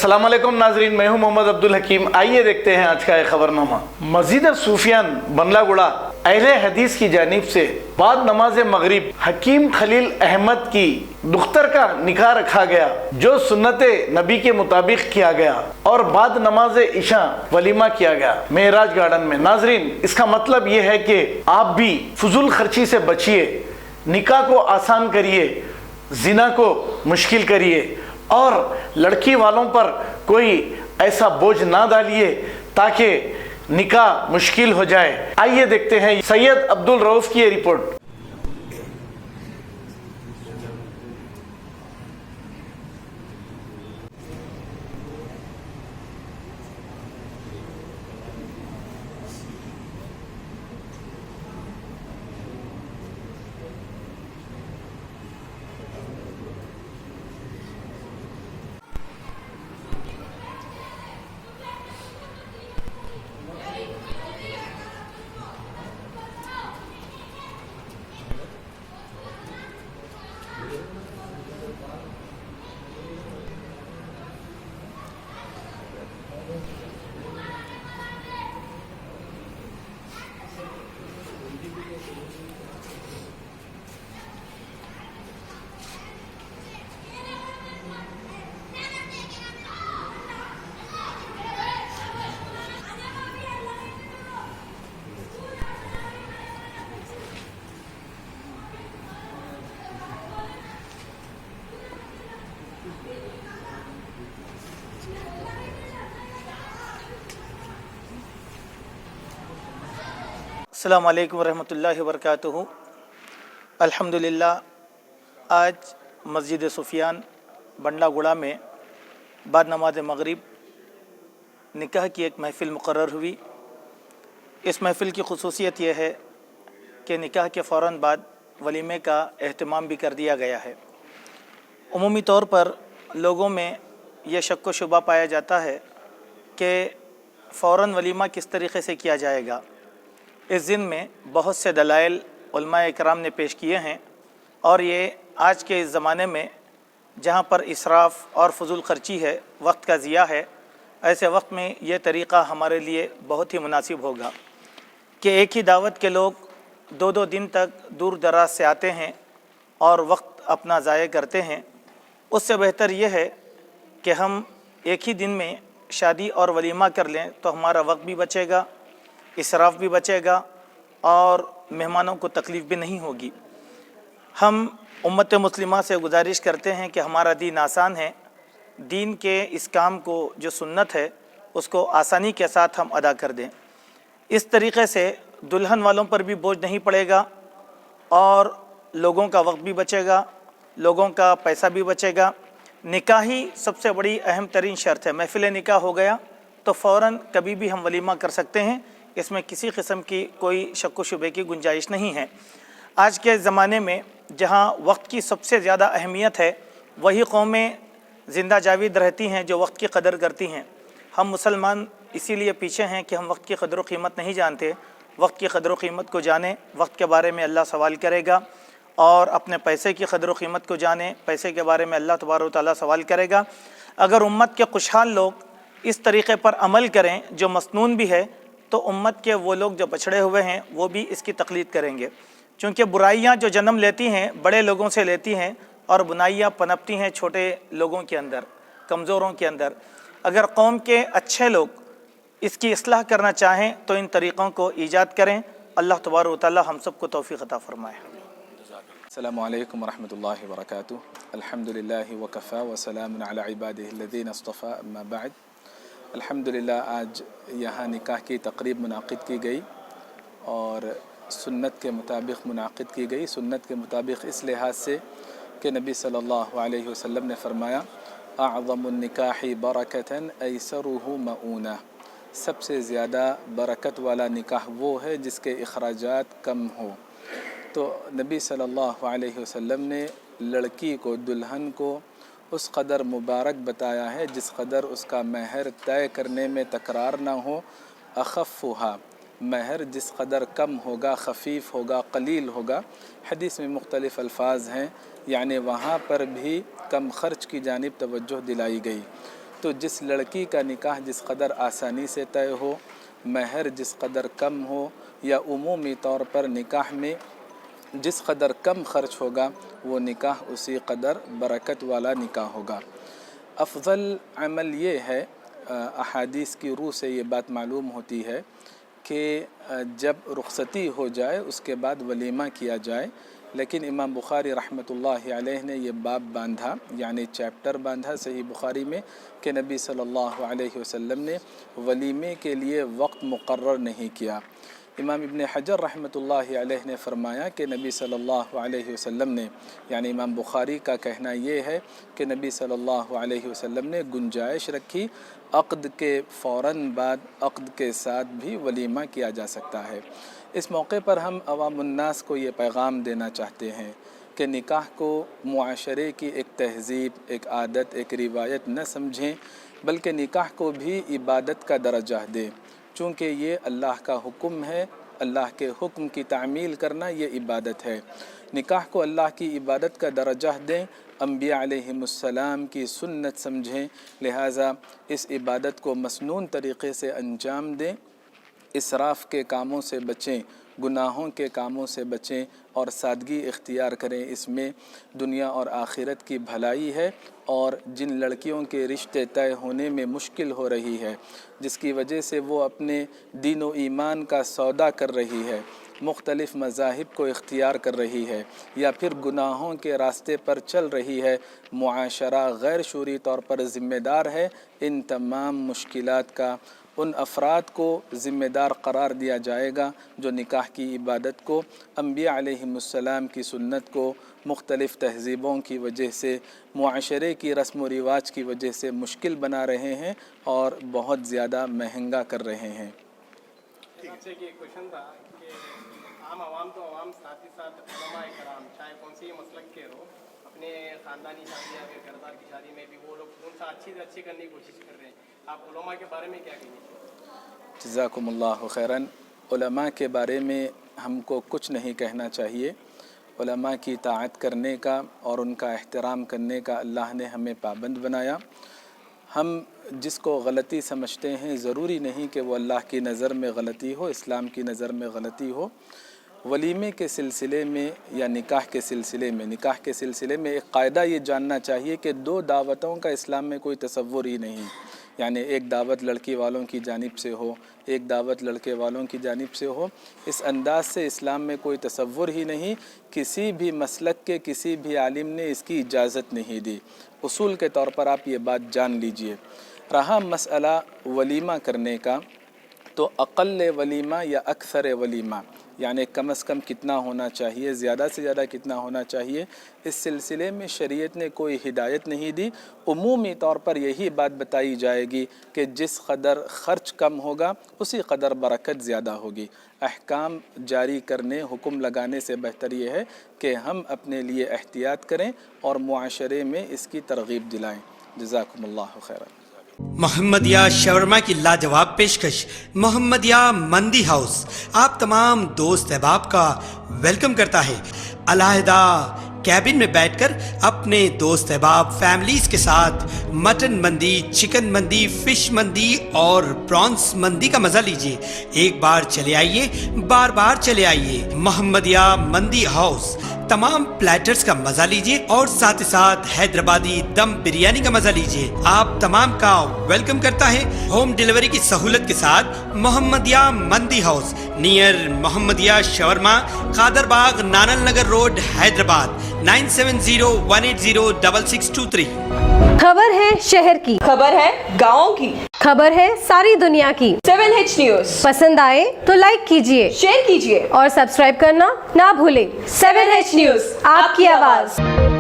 अस्सलाम वालेकुम नाजरीन, मैं हूं मोहम्मद अब्दुल हकीम। आइए देखते हैं आज का एक खबरनामा। मस्जिद सूफियान बंगलागुड़ा अहले हदीस की जानिब से बाद नमाज मगरिब हकीम खलील अहमद की दुख्तर का निकाह रखा गया, जो सुन्नत नबी के मुताबिक किया गया, और बाद नमाज इशा वलीमा किया गया मेराज गार्डन में। नाजरीन, इसका मतलब यह है कि आप भी फजूल खर्ची से बचिए, निकाह को आसान करिए, जिना को मुश्किल करिए, और लड़की वालों पर कोई ऐसा बोझ ना डालिए ताकि निकाह मुश्किल हो जाए। आइए देखते हैं सैयद अब्दुल रऊफ की ये रिपोर्ट। अस्सलामु अलैकुम रहमतुल्लाहि वबरकातुहू। अल्हम्दुलिल्लाह, आज मस्जिद सुफियान बंडलागुड़ा में बाद नमाज मगरिब निकाह की एक महफ़िल मुकर्रर हुई। इस महफ़िल की खुसूसियत यह है कि निकाह के फ़ौरन बाद वलीमे का एहतमाम भी कर दिया गया है। उमूमी तौर पर लोगों में यह शक व शुबा पाया जाता है कि फ़ौरन वलीमा किस तरीक़े से किया जाएगा। इस दिन में बहुत से दलाइल उलमाए इकराम ने पेश किए हैं, और ये आज के इस ज़माने में जहाँ पर इसराफ़ और फजूल खर्ची है, वक्त का ज़िया है, ऐसे वक्त में ये तरीक़ा हमारे लिए बहुत ही मुनासिब होगा कि एक ही दावत के लोग दो दो दिन तक दूर दराज से आते हैं और वक्त अपना ज़ाया करते हैं। उससे बेहतर यह है कि हम एक ही दिन में शादी और वलीमा कर लें, तो हमारा वक्त भी बचेगा, इसराफ़ भी बचेगा, और मेहमानों को तकलीफ़ भी नहीं होगी। हम उम्मत मुस्लिमा से गुजारिश करते हैं कि हमारा दीन आसान है, दीन के इस काम को जो सुन्नत है उसको आसानी के साथ हम अदा कर दें। इस तरीक़े से दुल्हन वालों पर भी बोझ नहीं पड़ेगा, और लोगों का वक्त भी बचेगा, लोगों का पैसा भी बचेगा। निकाह ही सबसे बड़ी अहम तरीन शर्त है। महफ़िल निकाह हो गया तो फ़ौरन कभी भी हम वलीमा कर सकते हैं, इसमें किसी किस्म की कोई शक व शुबे की गुंजाइश नहीं है। आज के ज़माने में जहाँ वक्त की सबसे ज़्यादा अहमियत है, वही कौमें ज़िंदा जाविद रहती हैं जो वक्त की कदर करती हैं। हम मुसलमान इसीलिए पीछे हैं कि हम वक्त की कदर व क़ीमत नहीं जानते। वक्त की कदर व क़ीमत को जानें, वक्त के बारे में अल्लाह सवाल करेगा, और अपने पैसे की कदर व क़ीमत को जानें, पैसे के बारे में अल्लाह तबारक व तआला सवाल करेगा। अगर उम्मत के खुशहाल लोग इस तरीक़े पर अमल करें जो मसनून भी है, तो उम्मत के वो लोग जो बछड़े हुए हैं वो भी इसकी तक़लीद करेंगे। क्योंकि बुराइयां जो जन्म लेती हैं बड़े लोगों से लेती हैं, और बुराइयां पनपती हैं छोटे लोगों के अंदर, कमज़ोरों के अंदर। अगर कौम के अच्छे लोग इसकी इस्लाह करना चाहें तो इन तरीक़ों को ईजाद करें। अल्लाह तबारक व तआला हम सबको तौफ़ीक़ अता फ़रमाए। अस्सलामु अलैकुम वरहमतुल्लाहि वबरकातुहू। अल्हम्दुलिल्लाहि व कफ़ा व सलामुन अला इबादिहि लज़ीना इस्तफ़ा, अम्मा बअद। अल्हम्दुलिल्लाह, आज यहाँ निकाह की तक़रीब मुनाक़िद की गई, और सुन्नत के मुताबिक मुनाक़िद की गई। सुन्नत के मुताबिक इस लिहाज से कि नबी सल्लल्लाहु अलैहि वसल्लम ने फ़रमाया, अअज़मुन निकाहि बरकतन ऐसरुहु मऊना। सबसे ज़्यादा बरकत वाला निकाह वो है जिसके अखराजात कम हो। तो नबी सल्लल्लाहु अलैहि वसल्लम ने लड़की को, दुल्हन को उस कदर मुबारक बताया है जिस कदर उसका महर तय करने में तकरार ना हो। अख़फ़ुहा, महर जिस कदर कम होगा, खफ़ीफ़ होगा, कलील होगा। हदीस में मुख्तलिफ़ अल्फाज हैं, यानी वहाँ पर भी कम ख़र्च की जानिब तवज्जो दिलाई गई। तो जिस लड़की का निकाह जिस कदर आसानी से तय हो, महर जिस कदर कम हो, या उमूमी तौर पर निकाह में जिस कदर कम खर्च होगा वो निकाह उसी कदर बरकत वाला निकाह होगा। अफजल अमल ये है, अहादीस की रूह से ये बात मालूम होती है कि जब रुखसती हो जाए उसके बाद वलीमा किया जाए। लेकिन इमाम बुखारी रहमतुल्लाहि अलैह ने ये बाब बांधा, यानी चैप्टर बांधा सही बुखारी में कि नबी सल्लल्लाहु अलैहि वसल्लम ने वलीमे के लिए वक्त मुकर्रर नहीं किया। इमाम इब्न हजर रहमतुल्लाहि अलैह ने फरमाया कि नबी सल्लल्लाहु अलैहि वसल्लम ने, यानी इमाम बुखारी का कहना ये है कि नबी सल्लल्लाहु अलैहि वसल्लम ने गुंजाइश रखी अक़्द के फ़ौरन बाद अक़्द के साथ भी वलीमा किया जा सकता है। इस मौके पर हम अवामुन्नास को ये पैगाम देना चाहते हैं कि निकाह को मुआशरे की एक तहज़ीब, एक आदत, एक रिवायत न समझें, बल्कि निकाह को भी इबादत का दर्जा दें। चूँकि ये अल्लाह का हुक्म है, अल्लाह के हुक्म की तामील करना ये इबादत है। निकाह को अल्लाह की इबादत का दर्जा दें, अंबिया अलैहिमुस्सलाम की सुन्नत समझें, लिहाजा इस इबादत को मसनून तरीक़े से अंजाम दें, इसराफ़ के कामों से बचें, गुनाहों के कामों से बचें और सादगी इख्तियार करें। इसमें दुनिया और आखिरत की भलाई है। और जिन लड़कियों के रिश्ते तय होने में मुश्किल हो रही है, जिसकी वजह से वो अपने दीन व ईमान का सौदा कर रही है, मुख्तलिफ़ मज़ाहिब को इख्तियार कर रही है, या फिर गुनाहों के रास्ते पर चल रही है, मुआशरा गैर शूरी तौर पर ज़िम्मेदार है। इन तमाम मुश्किलात का उन अफराद को ज़िम्मेदार करार दिया जाएगा जो निकाह की इबादत को, अंबिया अलैहिमुस्सलाम की सुन्नत को मुख्तलिफ़ तहज़ीबों की वजह से, मुआशरे की रस्म व रिवाज की वजह से मुश्किल बना रहे हैं और बहुत ज़्यादा महंगा कर रहे हैं। आपसे एक क्वेश्चन था कि आम आवाम तो आवाम, साथ ही साथ उलमाए कराम, चाहे कौन सी मसलक के हो, अपने ख़ानदानी शादी या फिर घरदार की शादी में भी वो लोग कौन सा अच्छी से अच्छी करने की कोशिश कर रहे हैं। आप उलमा के बारे में क्या कहेंगे? जज़ाकुमुल्लाहु खैरन। उलमा के बारे में हमको कुछ नहीं कहना चाहिए। उलमा की ताअत करने का और उनका एहतराम करने का अल्लाह ने हमें पाबंद बनाया। हम जिसको गलती समझते हैं, ज़रूरी नहीं कि वो अल्लाह की नज़र में गलती हो, इस्लाम की नज़र में गलती हो। वलीमे के सिलसिले में या निकाह के सिलसिले में एक क़ायदा ये जानना चाहिए कि दो दावतों का इस्लाम में कोई तसव्वुर ही नहीं, यानी एक दावत लड़की वालों की जानिब से हो, एक दावत लड़के वालों की जानिब से हो। इस अंदाज से इस्लाम में कोई तसव्वुर ही नहीं। किसी भी मसलक के किसी भी आलिम ने इसकी इजाज़त नहीं दी। उसूल के तौर पर आप ये बात जान लीजिए। रहा मसला वलीमा करने का, तो अक़ल्ल वलीमा या अक्सर वलीमा, यानी कम अज़ कम कितना होना चाहिए, ज़्यादा से ज़्यादा कितना होना चाहिए, इस सिलसिले में शरीयत ने कोई हिदायत नहीं दी। उमूमी तौर पर यही बात बताई जाएगी कि जिस कदर ख़र्च कम होगा उसी कदर बरकत ज़्यादा होगी। अहकाम जारी करने, हुक्म लगाने से बेहतर ये है कि हम अपने लिए एहतियात करें और मुआशरे में इसकी तरगीब दिलाएँ। जज़ाकुमुल्लाहु खैरन। मोहम्मदिया शवरमा की लाजवाब पेशकश मोहम्मदिया मंदी हाउस आप तमाम दोस्त अहबाब का वेलकम करता है। अलहदा कैबिन में बैठकर अपने दोस्त अहबाब फैमिलीज के साथ मटन मंदी, चिकन मंदी, फिश मंदी और प्रॉन्स मंदी का मजा लीजिए। एक बार चले आइए, बार बार चले आइए। मोहम्मदिया मंदी हाउस तमाम प्लेटर्स का मजा लीजिए और साथ ही साथ हैदराबादी दम बिरयानी का मजा लीजिए। आप तमाम का वेलकम करता है होम डिलीवरी की सहूलत के साथ मोहम्मदिया मंदी house near Mohammadia shawarma, Kadarbagh, नानल नगर रोड, हैदराबाद 9701806623। खबर है शहर की, खबर है गाँव की, खबर है सारी दुनिया की। 7H न्यूज़ पसंद आए तो लाइक कीजिए, शेयर कीजिए और सब्सक्राइब करना ना भूलें। 7H न्यूज़, आपकी आवाज़।